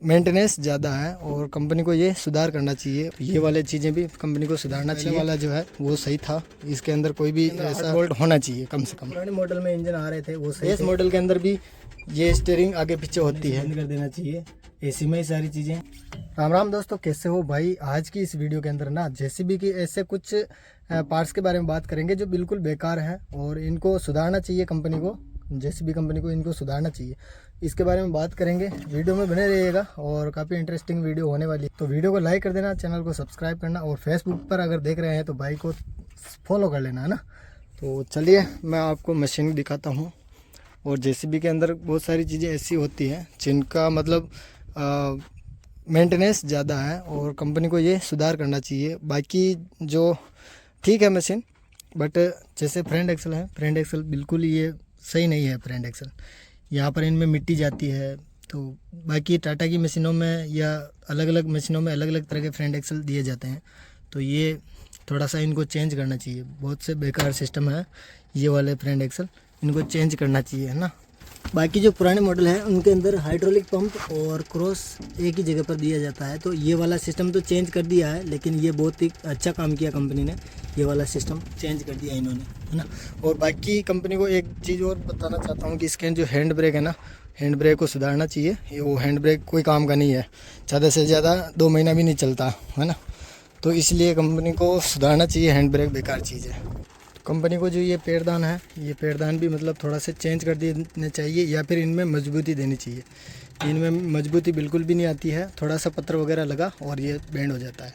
Maintenance ज़्यादा है और कंपनी को ये सुधार करना चाहिए। ये वाले चीज़ें भी कंपनी को सुधारना चाहिए। वाला जो है वो सही था, इसके अंदर कोई भी ऐसा बोल्ट होना चाहिए कम से कम। पुराने मॉडल में इंजन आ रहे थे वो सही। इस मॉडल के अंदर भी ये स्टीयरिंग आगे पीछे होती है, बंद कर देना चाहिए। एसी में ही सारी चीज़ें। राम राम दोस्तों, कैसे हो भाई। आज की इस वीडियो के अंदर ना जेसीबी के ऐसे कुछ पार्ट्स के बारे में बात करेंगे जो बिल्कुल बेकार हैं और इनको सुधारना चाहिए कंपनी को। जेसीबी कंपनी को इनको सुधारना चाहिए, इसके बारे में बात करेंगे। वीडियो में बने रहिएगा और काफ़ी इंटरेस्टिंग वीडियो होने वाली है। तो वीडियो को लाइक कर देना, चैनल को सब्सक्राइब करना और फेसबुक पर अगर देख रहे हैं तो भाई को फॉलो कर लेना, है ना। तो चलिए मैं आपको मशीन दिखाता हूँ। और जेसीबी के अंदर बहुत सारी चीज़ें ऐसी होती हैं जिनका मतलब मेंटेनेंस ज़्यादा है और कंपनी को ये सुधार करना चाहिए। बाकी जो ठीक है मशीन, बट जैसे फ्रंट एक्सल है, फ्रंट एक्सल बिल्कुल ये सही नहीं है। फ्रंट एक्सल यहाँ पर इनमें मिट्टी जाती है। तो बाकी टाटा की मशीनों में या अलग अलग मशीनों में अलग अलग तरह के फ्रंट एक्सल दिए जाते हैं। तो ये थोड़ा सा इनको चेंज करना चाहिए। बहुत से बेकार सिस्टम है ये वाले फ्रंट एक्सल, इनको चेंज करना चाहिए, है ना। बाकी जो पुराने मॉडल हैं उनके अंदर हाइड्रोलिक पंप और क्रॉस एक ही जगह पर दिया जाता है। तो ये वाला सिस्टम तो चेंज कर दिया है, लेकिन ये बहुत ही अच्छा काम किया कंपनी ने, ये वाला सिस्टम चेंज कर दिया इन्होंने, है ना। और बाकी कंपनी को एक चीज़ और बताना चाहता हूँ कि इसके जो हैंड ब्रेक है ना, हैंड ब्रेक को सुधारना चाहिए। वो हैंड ब्रेक कोई काम का नहीं है, ज़्यादा से ज़्यादा 2 महीना भी नहीं चलता, है ना। तो इसलिए कंपनी को सुधारना चाहिए, हैंड ब्रेक बेकार चीज़ है। कंपनी को जो ये पैरदान है, ये पैरदान भी मतलब थोड़ा सा चेंज कर देने चाहिए या फिर इनमें मजबूती देनी चाहिए। इनमें मजबूती बिल्कुल भी नहीं आती है, थोड़ा सा पत्थर वगैरह लगा और ये बैंड हो जाता है।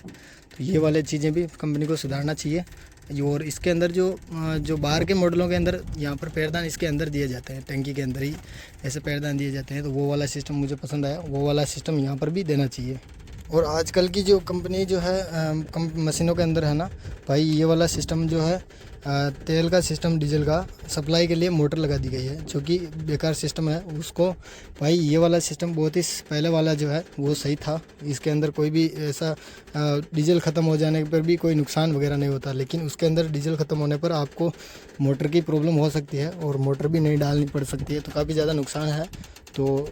तो ये वाले चीज़ें भी कंपनी को सुधारना चाहिए। और इसके अंदर जो बाहर के मॉडलों के अंदर यहाँ पर पैरदान इसके अंदर दिए जाते हैं, टंकी के अंदर ही ऐसे पैरदान दिए जाते हैं। तो वो वाला सिस्टम मुझे पसंद आया, वो वाला सिस्टम यहाँ पर भी देना चाहिए। और आजकल की जो कंपनी जो है मशीनों के अंदर है ना भाई, ये वाला सिस्टम जो है तेल का सिस्टम, डीजल का सप्लाई के लिए मोटर लगा दी गई है, जो कि बेकार सिस्टम है। उसको भाई ये वाला सिस्टम बहुत ही पहले वाला जो है वो सही था। इसके अंदर कोई भी ऐसा डीजल ख़त्म हो जाने पर भी कोई नुकसान वगैरह नहीं होता, लेकिन उसके अंदर डीजल ख़त्म होने पर आपको मोटर की प्रॉब्लम हो सकती है और मोटर भी नहीं डालनी पड़ सकती है। तो काफ़ी ज़्यादा नुकसान है। तो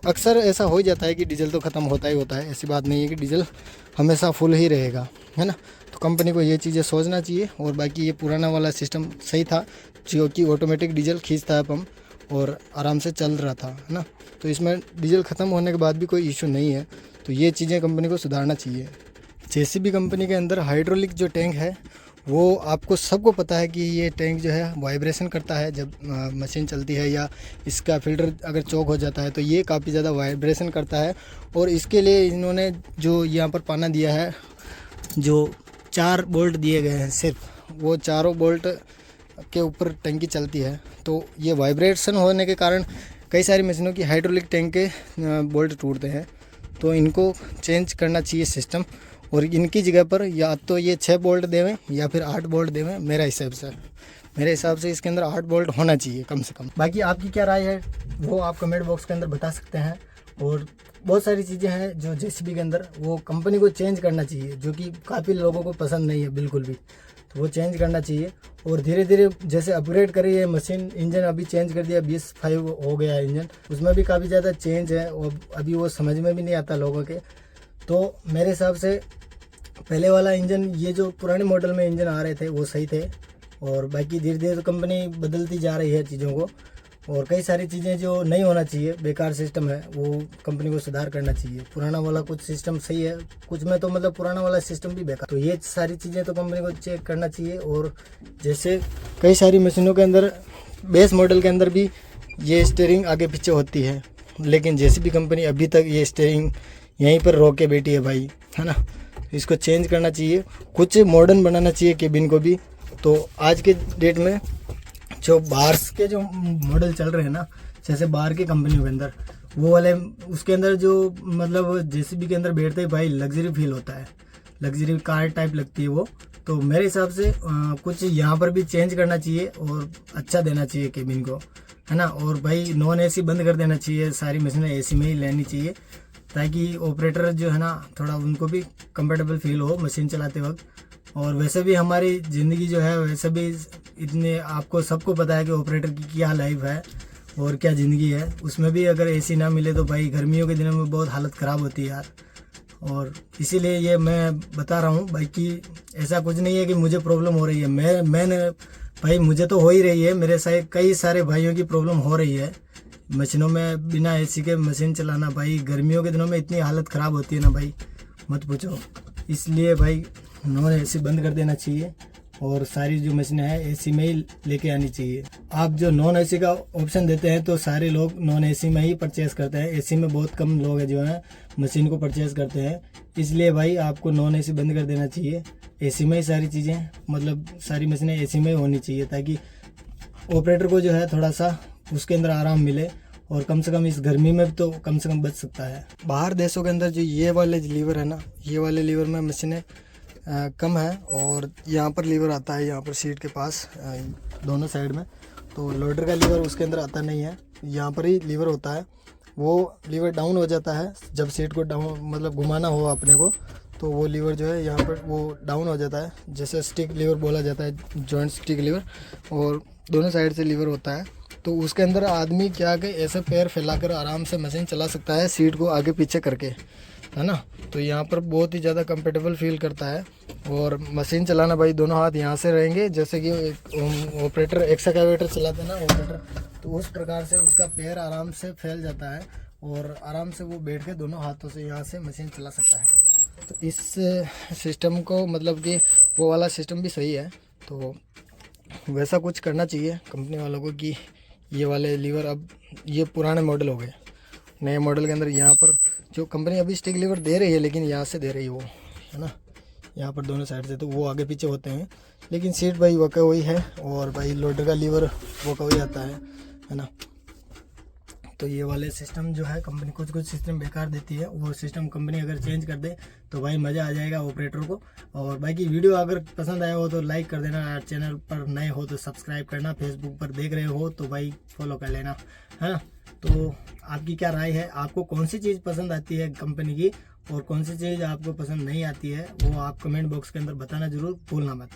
अक्सर ऐसा हो जाता है कि डीजल तो ख़त्म होता ही होता है, ऐसी बात नहीं है कि डीजल हमेशा फुल ही रहेगा, है ना। तो कंपनी को ये चीज़ें सोचना चाहिए। और बाकी ये पुराना वाला सिस्टम सही था, जो कि ऑटोमेटिक डीजल खींचता है पंप और आराम से चल रहा था, है ना। तो इसमें डीजल ख़त्म होने के बाद भी कोई इशू नहीं है। तो ये चीज़ें कंपनी को सुधारना चाहिए। जेसीबी कंपनी के अंदर हाइड्रोलिक जो टैंक है वो आपको सबको पता है कि ये टैंक जो है वाइब्रेशन करता है जब मशीन चलती है, या इसका फिल्टर अगर चौक हो जाता है तो ये काफ़ी ज़्यादा वाइब्रेशन करता है। और इसके लिए इन्होंने जो यहाँ पर पाना दिया है, जो 4 बोल्ट दिए गए हैं, सिर्फ वो चारों बोल्ट के ऊपर टंकी चलती है। तो ये वाइब्रेशन होने के कारण कई सारी मशीनों की हाइड्रोलिक टैंक के बोल्ट टूटते हैं। तो इनको चेंज करना चाहिए सिस्टम, और इनकी जगह पर या तो ये 6 बोल्ट देवें या फिर 8 बोल्ट देवें। मेरे हिसाब से इसके अंदर 8 बोल्ट होना चाहिए कम से कम। बाकी आपकी क्या राय है वो आप कमेंट बॉक्स के अंदर बता सकते हैं। और बहुत सारी चीज़ें हैं जो जेसीबी के अंदर वो कंपनी को चेंज करना चाहिए, जो कि काफ़ी लोगों को पसंद नहीं है बिल्कुल भी। तो वो चेंज करना चाहिए और धीरे धीरे जैसे अपग्रेड करी है मशीन। इंजन अभी चेंज कर दिया, 25 हो गया है इंजन, उसमें भी काफ़ी ज़्यादा चेंज है और अभी वो समझ में भी नहीं आता लोगों के। तो मेरे हिसाब से पहले वाला इंजन, ये जो पुराने मॉडल में इंजन आ रहे थे वो सही थे। और बाकी धीरे धीरे तो कंपनी बदलती जा रही है चीज़ों को, और कई सारी चीज़ें जो नहीं होना चाहिए, बेकार सिस्टम है, वो कंपनी को सुधार करना चाहिए। पुराना वाला कुछ सिस्टम सही है, कुछ में तो मतलब पुराना वाला सिस्टम भी बेकार। तो ये सारी चीज़ें तो कंपनी को चेक करना चाहिए। और जैसे कई सारी मशीनों के अंदर बेस मॉडल के अंदर भी ये स्टीयरिंग आगे पीछे होती है, लेकिन जेसीबी कंपनी अभी तक ये स्टीयरिंग यहीं पर रोक के बैठी है भाई, है ना। इसको चेंज करना चाहिए, कुछ मॉडर्न बनाना चाहिए केबिन को भी। तो आज के डेट में जो बाहर के जो मॉडल चल रहे हैं ना, जैसे बाहर की कंपनियों के अंदर वो वाले, उसके अंदर जो मतलब जेसीबी के अंदर बैठते ही भाई लग्जरी फील होता है, लग्जरी कार टाइप लगती है वो। तो मेरे हिसाब से कुछ यहाँ पर भी चेंज करना चाहिए और अच्छा देना चाहिए केबिन को, है ना। और भाई नॉन एसी बंद कर देना चाहिए, सारी मशीनें एसी में ही लेनी चाहिए, ताकि ऑपरेटर जो है ना थोड़ा उनको भी कंफर्टेबल फील हो मशीन चलाते वक्त। और वैसे भी हमारी ज़िंदगी जो है वैसे भी इतने आपको सबको पता है कि ऑपरेटर की क्या लाइफ है। और क्या ज़िंदगी है। उसमें भी अगर एसी ना मिले तो भाई गर्मियों के दिनों में बहुत हालत ख़राब होती है यार। और इसीलिए ये मैं बता रहा हूँ भाई कि ऐसा कुछ नहीं है कि मुझे प्रॉब्लम हो रही है। मैंने भाई मुझे तो हो ही रही है, मेरे साथ कई सारे भाइयों की प्रॉब्लम हो रही है। मशीनों में बिना एसी के मशीन चलाना भाई गर्मियों के दिनों में इतनी हालत ख़राब होती है ना भाई, मत पूछो। इसलिए भाई नॉन एसी बंद कर देना चाहिए और सारी जो मशीनें हैं एसी में ही लेके आनी चाहिए। आप जो नॉन एसी का ऑप्शन देते हैं तो सारे लोग नॉन एसी में ही परचेज़ करते हैं। एसी में बहुत कम लोग हैं जो हैं मशीन को परचेज़ करते हैं। इसलिए भाई आपको नॉन एसी बंद कर देना चाहिए। एसी में ही सारी चीज़ें, मतलब सारी मशीनें एसी में ही होनी चाहिए, ताकि ऑपरेटर को जो है थोड़ा सा उसके अंदर आराम मिले और कम से कम इस गर्मी में तो कम से कम बच सकता है। बाहर देशों के अंदर जो ये वाले लीवर है ना, ये वाले लीवर में मशीनें कम है और यहाँ पर लीवर आता है, यहाँ पर सीट के पास दोनों साइड में। तो लोडर का लीवर उसके अंदर आता नहीं है, यहाँ पर ही लीवर होता है। वो लीवर डाउन हो जाता है जब सीट को डाउन मतलब घुमाना हो अपने को, तो वो लीवर जो है यहाँ पर वो डाउन हो जाता है, जैसे स्टिक लीवर बोला जाता है, जॉइंट स्टिक लीवर। और दोनों साइड से लीवर होता है, तो उसके अंदर आदमी क्या कि ऐसे पैर फैलाकर आराम से मशीन चला सकता है, सीट को आगे पीछे करके, है ना। तो यहाँ पर बहुत ही ज़्यादा कंफर्टेबल फील करता है। और मशीन चलाना भाई दोनों हाथ यहाँ से रहेंगे, जैसे कि एक ऑपरेटर एक्सकावेटर चलाते हैं ना ऑपरेटर, तो उस प्रकार से उसका पैर आराम से फैल जाता है और आराम से वो बैठ के दोनों हाथों से यहाँ से मशीन चला सकता है। तो इस सिस्टम को मतलब कि वो वाला सिस्टम भी सही है। तो वैसा कुछ करना चाहिए कंपनी वालों को कि ये वाले लीवर, अब ये पुराने मॉडल हो गए, नए मॉडल के अंदर यहाँ पर जो कंपनी अभी स्टिक लीवर दे रही है, लेकिन यहाँ से दे रही है वो, है ना, यहाँ पर दोनों साइड से, तो वो आगे पीछे होते हैं, लेकिन सीट भाई वो का वही है। और भाई लोडर का लीवर वो का वही आता है ना। तो ये वाले सिस्टम जो है कंपनी कुछ सिस्टम बेकार देती है, वो सिस्टम कंपनी अगर चेंज कर दे तो भाई मज़ा आ जाएगा ऑपरेटर को। और बाकी वीडियो अगर पसंद आया हो तो लाइक कर देना, चैनल पर नए हो तो सब्सक्राइब करना, फेसबुक पर देख रहे हो तो भाई फॉलो कर लेना, है ना। तो आपकी क्या राय है, आपको कौन सी चीज़ पसंद आती है कंपनी की और कौन सी चीज़ आपको पसंद नहीं आती है, वो आप कमेंट बॉक्स के अंदर बताना ज़रूर भूलना मत।